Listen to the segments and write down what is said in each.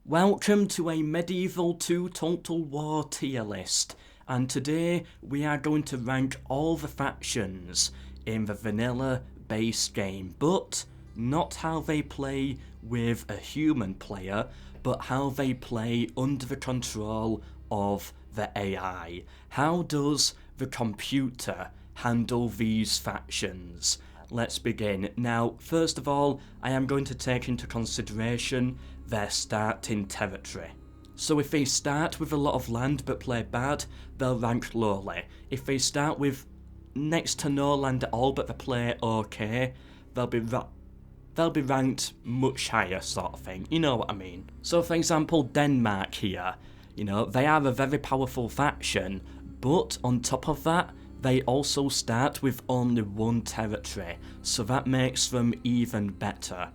Welcome to a Medieval to Total War tier list, and today we are going to rank all the factions in the vanilla base game, but not how they play with a human player, but how they play under the control of the AI. How does the computer handle these factions? Let's begin. Now, first of all, I am going to take into consideration their starting territory. So if they start with a lot of land but play bad, they'll rank lowly. If they start with next to no land at all but they play okay, they'll be ranked much higher, sort of thing. You know what I mean? So for example, Denmark here, they are a very powerful faction, but on top of that, they also start with only one territory, so that makes them even better.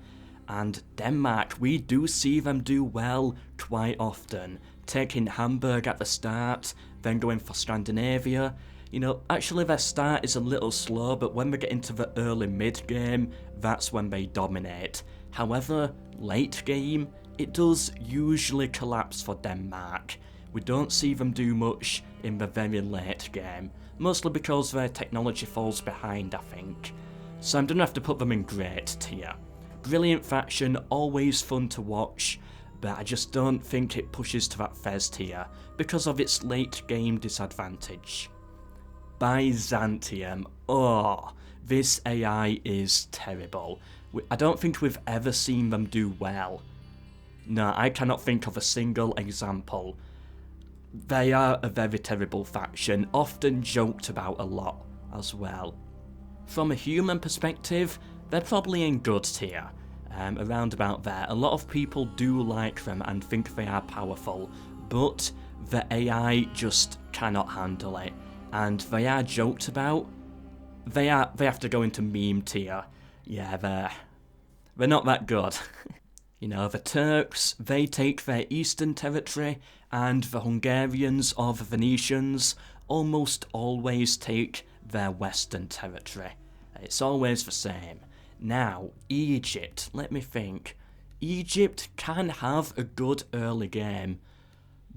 And Denmark, we do see them do well quite often, taking Hamburg at the start, then going for Scandinavia. Actually their start is a little slow, but when they get into the early mid-game, that's when they dominate. However, late game, it does usually collapse for Denmark. We don't see them do much in the very late game, mostly because their technology falls behind, I think. So I'm gonna have to put them in great tier. Brilliant faction, always fun to watch, but I just don't think it pushes to that Fez tier because of its late game disadvantage. Byzantium, this AI is terrible. I don't think we've ever seen them do well. No, I cannot think of a single example. They are a very terrible faction, often joked about a lot as well. From a human perspective, they're probably in good tier, around about there. A lot of people do like them and think they are powerful, but the AI just cannot handle it, and they are joked about. They have to go into meme tier. Yeah, they're not that good. The Turks, they take their eastern territory, and the Hungarians or the Venetians almost always take their western territory. It's always the same. Now, Egypt, let me think. Egypt can have a good early game,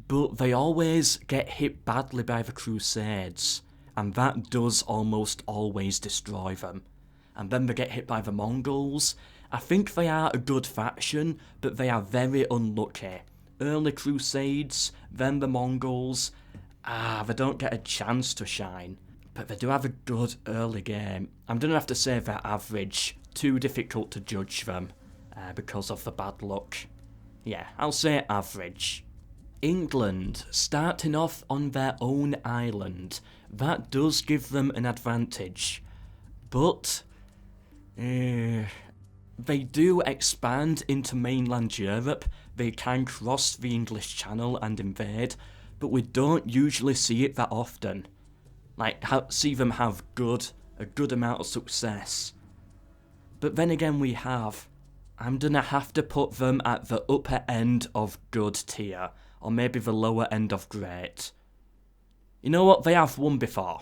but they always get hit badly by the Crusades, and that does almost always destroy them. And then they get hit by the Mongols. I think they are a good faction, but they are very unlucky. Early Crusades, then the Mongols. They don't get a chance to shine. But they do have a good early game. I'm going to have to say they're average. Too difficult to judge them because of the bad luck. Yeah, I'll say average. England, starting off on their own island. That does give them an advantage. But they do expand into mainland Europe. They can cross the English Channel and invade, but we don't usually see it that often. See them have a good amount of success. But then again I'm gonna have to put them at the upper end of good tier, or maybe the lower end of great. You know what, they have won before.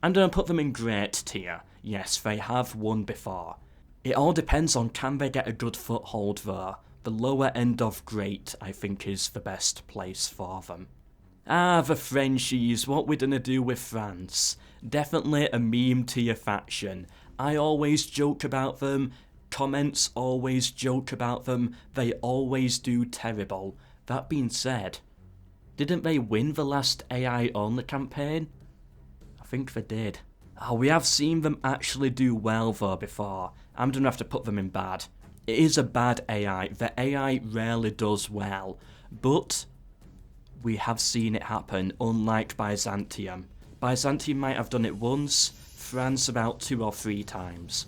I'm gonna put them in great tier. Yes, they have won before. It all depends on can they get a good foothold though. The lower end of great, I think, is the best place for them. The Frenchies, what we're gonna do with France. Definitely a meme tier faction. I always joke about them, comments always joke about them, they always do terrible. That being said, didn't they win the last AI only campaign? I think they did. We have seen them actually do well though before. I'm gonna have to put them in bad. It is a bad AI, the AI rarely does well, but we have seen it happen, unlike Byzantium. Byzantium might have done it once, France about 2 or 3 times.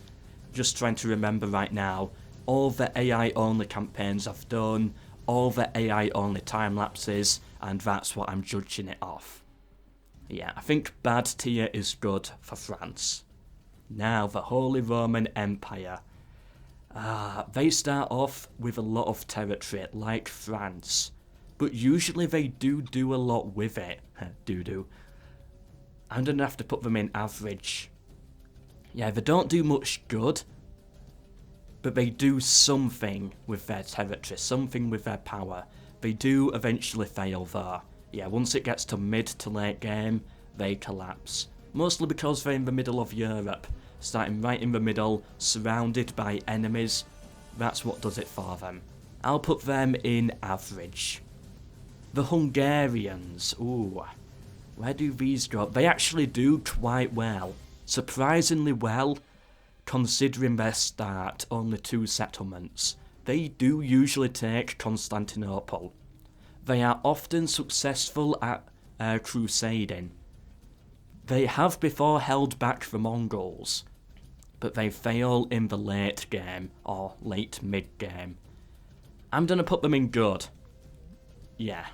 Just trying to remember right now, all the AI only campaigns I've done, all the AI only time lapses, and that's what I'm judging it off. Yeah, I think bad tier is good for France. Now, the Holy Roman Empire. They start off with a lot of territory, like France. But usually they do a lot with it. I'm gonna have to put them in average. Yeah, they don't do much good, but they do something with their territory, something with their power. They do eventually fail though. Yeah, once it gets to mid to late game, they collapse. Mostly because they're in the middle of Europe, starting right in the middle, surrounded by enemies. That's what does it for them. I'll put them in average. The Hungarians, ooh, where do these go? They actually do quite well. Surprisingly well, considering their start, only 2 settlements. They do usually take Constantinople. They are often successful at crusading. They have before held back the Mongols, but they fail in the late game, or late mid-game. I'm gonna put them in good. Yeah.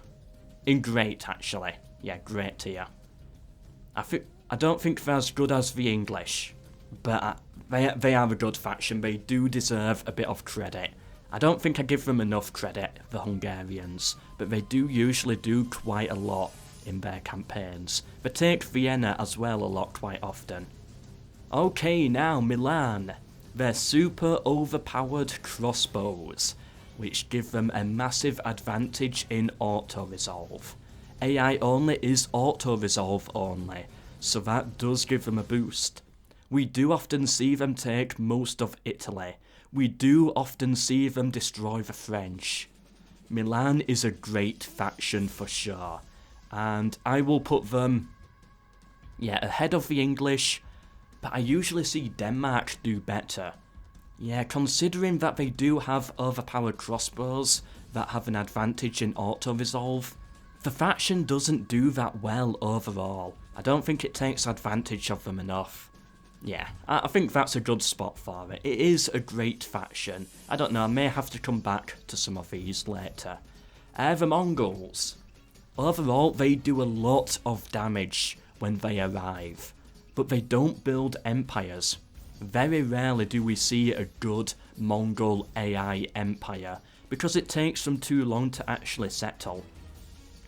In great, actually. Yeah, great tier. I don't think they're as good as the English, but they are a good faction. They do deserve a bit of credit. I don't think I give them enough credit, the Hungarians, but they do usually do quite a lot in their campaigns. They take Vienna as well a lot quite often. Okay, now Milan. They're super overpowered crossbows, which give them a massive advantage in auto-resolve. AI only is auto-resolve only, so that does give them a boost. We do often see them take most of Italy. We do often see them destroy the French. Milan is a great faction for sure, and I will put them, yeah, ahead of the English, but I usually see Denmark do better. Yeah, considering that they do have overpowered crossbows that have an advantage in auto-resolve, the faction doesn't do that well overall. I don't think it takes advantage of them enough. Yeah, I think that's a good spot for it. It is a great faction. I don't know, I may have to come back to some of these later. The Mongols. Overall, they do a lot of damage when they arrive, but they don't build empires. Very rarely do we see a good Mongol AI empire, because it takes them too long to actually settle.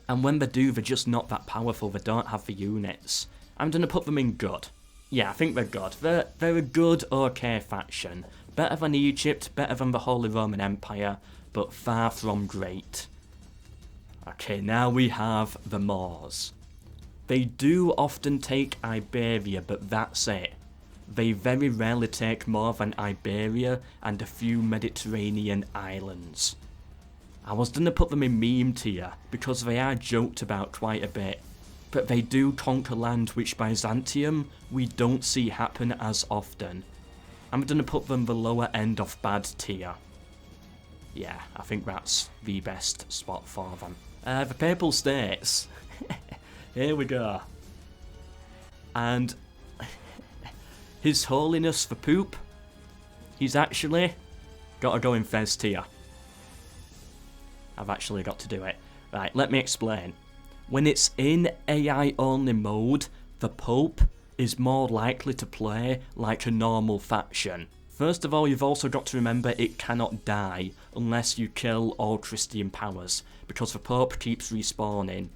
And when they do, they're just not that powerful, they don't have the units. I'm gonna put them in good. Yeah, I think they're good. They're a good, okay faction. Better than Egypt, better than the Holy Roman Empire, but far from great. Okay, now we have the Moors. They do often take Iberia, but that's it. They very rarely take more than Iberia and a few Mediterranean islands. I was gonna put them in meme tier, because they are joked about quite a bit, but they do conquer land which Byzantium we don't see happen as often. I'm gonna put them the lower end of bad tier. Yeah, I think that's the best spot for them. The Papal States. Here we go. And His Holiness the Poop, he's actually got to go in Fez tier. I've actually got to do it. Right, let me explain. When it's in AI only mode, the Pope is more likely to play like a normal faction. First of all, you've also got to remember it cannot die unless you kill all Christian powers, because the Pope keeps respawning.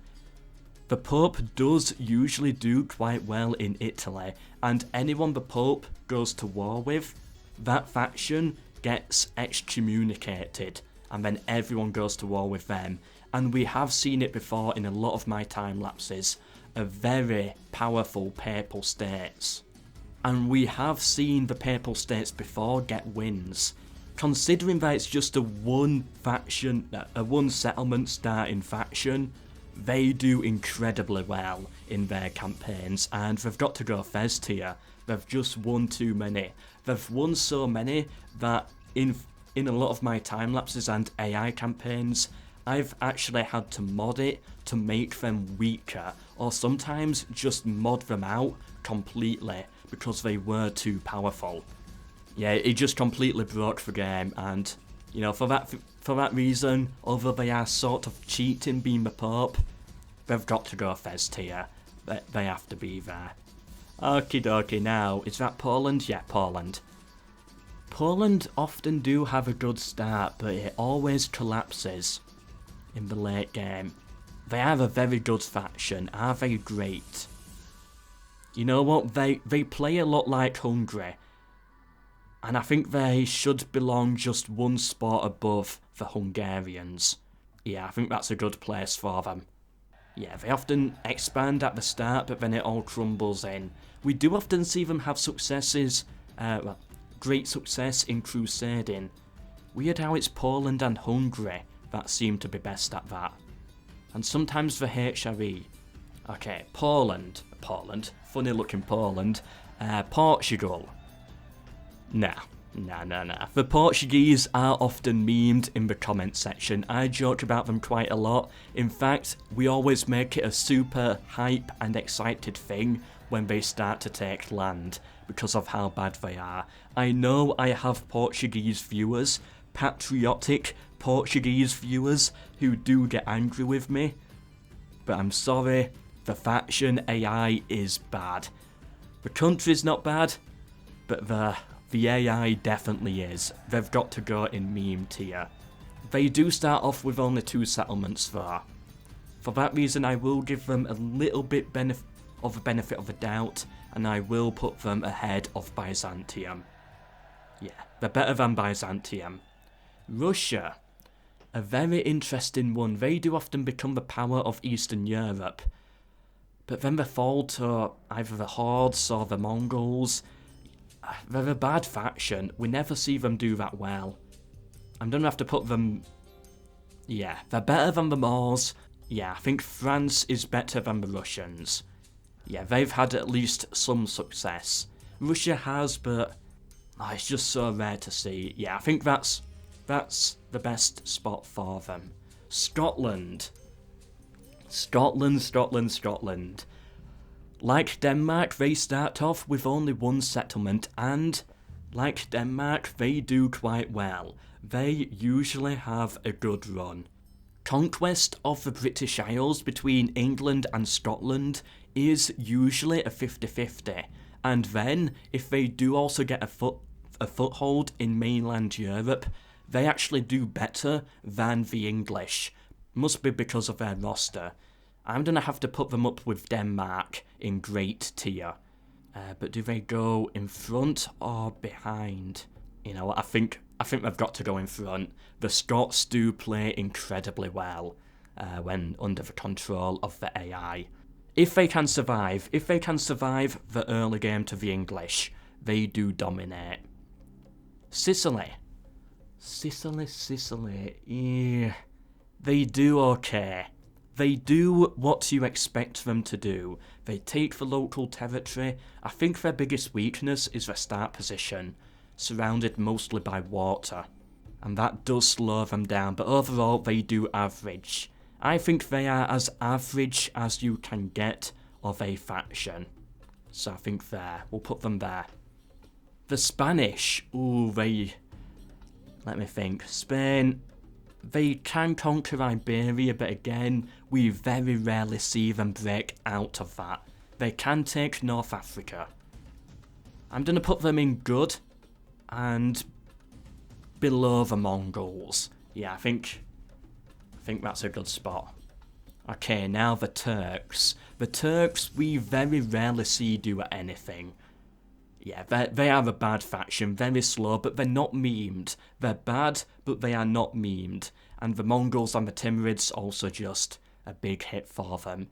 The Pope does usually do quite well in Italy, and anyone the Pope goes to war with, that faction gets excommunicated, and then everyone goes to war with them. And we have seen it before in a lot of my time lapses, of very powerful Papal States. And we have seen the Papal States before get wins. Considering that it's just a one settlement starting faction, they do incredibly well in their campaigns, and they've got to go Fez tier. They've just won too many. They've won so many that in a lot of my time lapses and AI campaigns, I've actually had to mod it to make them weaker, or sometimes just mod them out completely because they were too powerful. Yeah, it just completely broke the game, and you know, for that reason, although they are sort of cheating being the Pope, they've got to go Fez tier. They have to be there. Okie dokie, now, is that Poland? Yeah, Poland. Poland often do have a good start, but it always collapses in the late game. They are a very good faction, are they great? You know what, they play a lot like Hungary. And I think they should belong just one spot above the Hungarians. Yeah, I think that's a good place for them. Yeah, they often expand at the start, but then it all crumbles in. We do often see them have great success in crusading. Weird how it's Poland and Hungary that seem to be best at that. And sometimes the HRE. Okay, Poland, funny looking Poland. Portugal. Nah. The Portuguese are often memed in the comment section. I joke about them quite a lot. In fact, we always make it a super hype and excited thing when they start to take land, because of how bad they are. I know I have Portuguese viewers, patriotic Portuguese viewers, who do get angry with me, but I'm sorry, the faction AI is bad. The country's not bad, but the AI definitely is. They've got to go in meme tier. They do start off with only 2 settlements though. For that reason, I will give them a little bit of a benefit of the doubt, and I will put them ahead of Byzantium. Yeah, they're better than Byzantium. Russia. A very interesting one. They do often become the power of Eastern Europe, but then they fall to either the Hordes or the Mongols. They're a bad faction. We never see them do that well. I'm gonna have to put them... Yeah, they're better than the Moors. Yeah, I think France is better than the Russians. Yeah, they've had at least some success. Russia has, but it's just so rare to see. Yeah, I think that's the best spot for them. Scotland. Scotland. Like Denmark, they start off with only 1 settlement, and like Denmark, they do quite well. They usually have a good run. Conquest of the British Isles between England and Scotland is usually a 50-50, and then, if they do also get a foothold in mainland Europe, they actually do better than the English. Must be because of their roster. I'm gonna have to put them up with Denmark in great tier. But do they go in front or behind? You know what, I think they've got to go in front. The Scots do play incredibly well when under the control of the AI. If they can survive the early game to the English, they do dominate. Sicily. Yeah. They do okay. They do what you expect them to do. They take the local territory. I think their biggest weakness is their start position, surrounded mostly by water. And that does slow them down, but overall they do average. I think they are as average as you can get of a faction. So I think there. We'll put them there. The Spanish. Ooh, let me think. Spain. They can conquer Iberia, but again, we very rarely see them break out of that. They can take North Africa. I'm going to put them in good and below the Mongols. Yeah, I think that's a good spot. Okay, now the Turks. The Turks we very rarely see do anything. Yeah, they are a bad faction, very slow, but they're not memed. They're bad, but they are not memed. And the Mongols and the Timurids also just a big hit for them.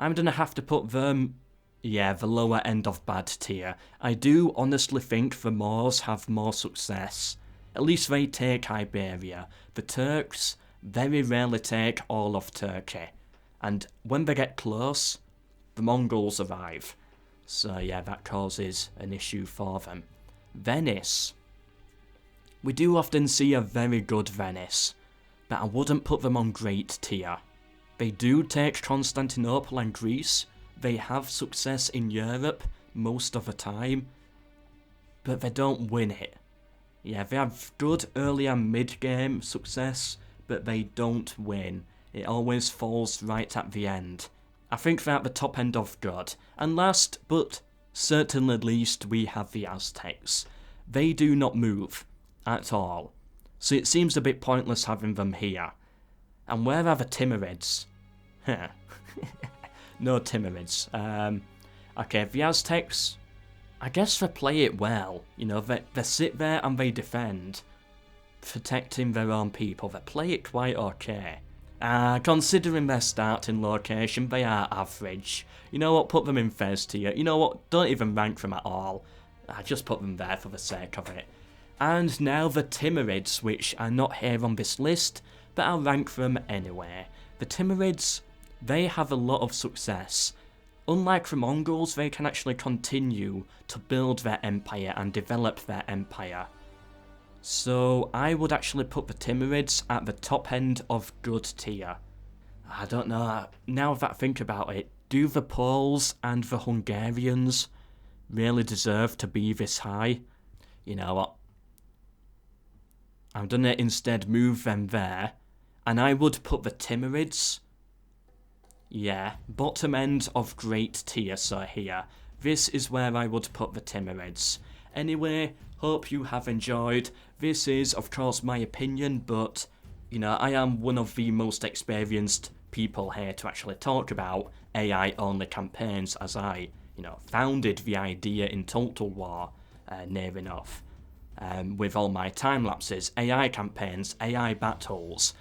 I'm gonna have to put them, yeah, the lower end of bad tier. I do honestly think the Moors have more success. At least they take Iberia. The Turks very rarely take all of Turkey. And when they get close, the Mongols arrive. So yeah, that causes an issue for them. Venice. We do often see a very good Venice, but I wouldn't put them on great tier. They do take Constantinople and Greece. They have success in Europe most of the time, but they don't win it. Yeah, they have good early and mid-game success, but they don't win. It always falls right at the end. I think they're at the top end of good. And last, but certainly least, we have the Aztecs. They do not move at all, so it seems a bit pointless having them here. And where are the Timurids? No Timurids. Okay, the Aztecs, I guess they play it well. You know, they sit there and they defend, protecting their own people. They play it quite okay. Considering their starting location, they are average. You know what, put them in first tier. You know what, don't even rank them at all. I just put them there for the sake of it. And now the Timurids, which are not here on this list, but I'll rank them anyway. The Timurids, they have a lot of success. Unlike the Mongols, they can actually continue to build their empire and develop their empire. So I would actually put the Timurids at the top end of good tier. I don't know, now that I think about it, do the Poles and the Hungarians really deserve to be this high? You know what? I'm gonna instead move them there, and I would put the Timurids, yeah, bottom end of great tier, so here. This is where I would put the Timurids. Anyway, hope you have enjoyed. This is, of course, my opinion, but, you know, I am one of the most experienced people here to actually talk about AI-only campaigns, as I, you know, founded the idea in Total War, near enough. With all my time lapses, AI campaigns, AI battles.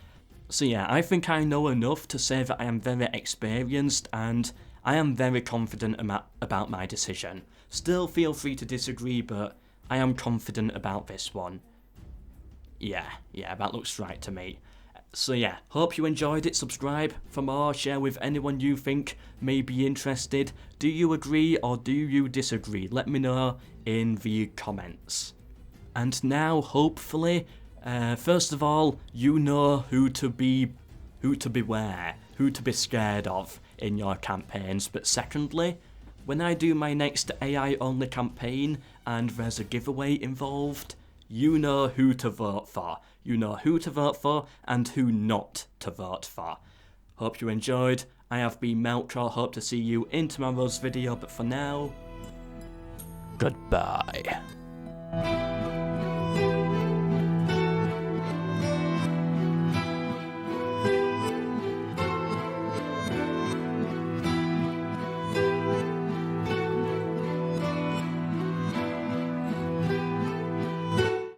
So yeah, I think I know enough to say that I am very experienced and I am very confident about my decision. Still feel free to disagree, but I am confident about this one. Yeah, that looks right to me. So yeah, hope you enjoyed it, subscribe for more, share with anyone you think may be interested. Do you agree or do you disagree? Let me know in the comments. And now, hopefully, first of all, you know who to beware, who to be scared of in your campaigns. But secondly, when I do my next AI-only campaign and there's a giveaway involved, you know who to vote for. You know who to vote for and who not to vote for. Hope you enjoyed. I have been MELKOR. Hope to see you in tomorrow's video. But for now, goodbye.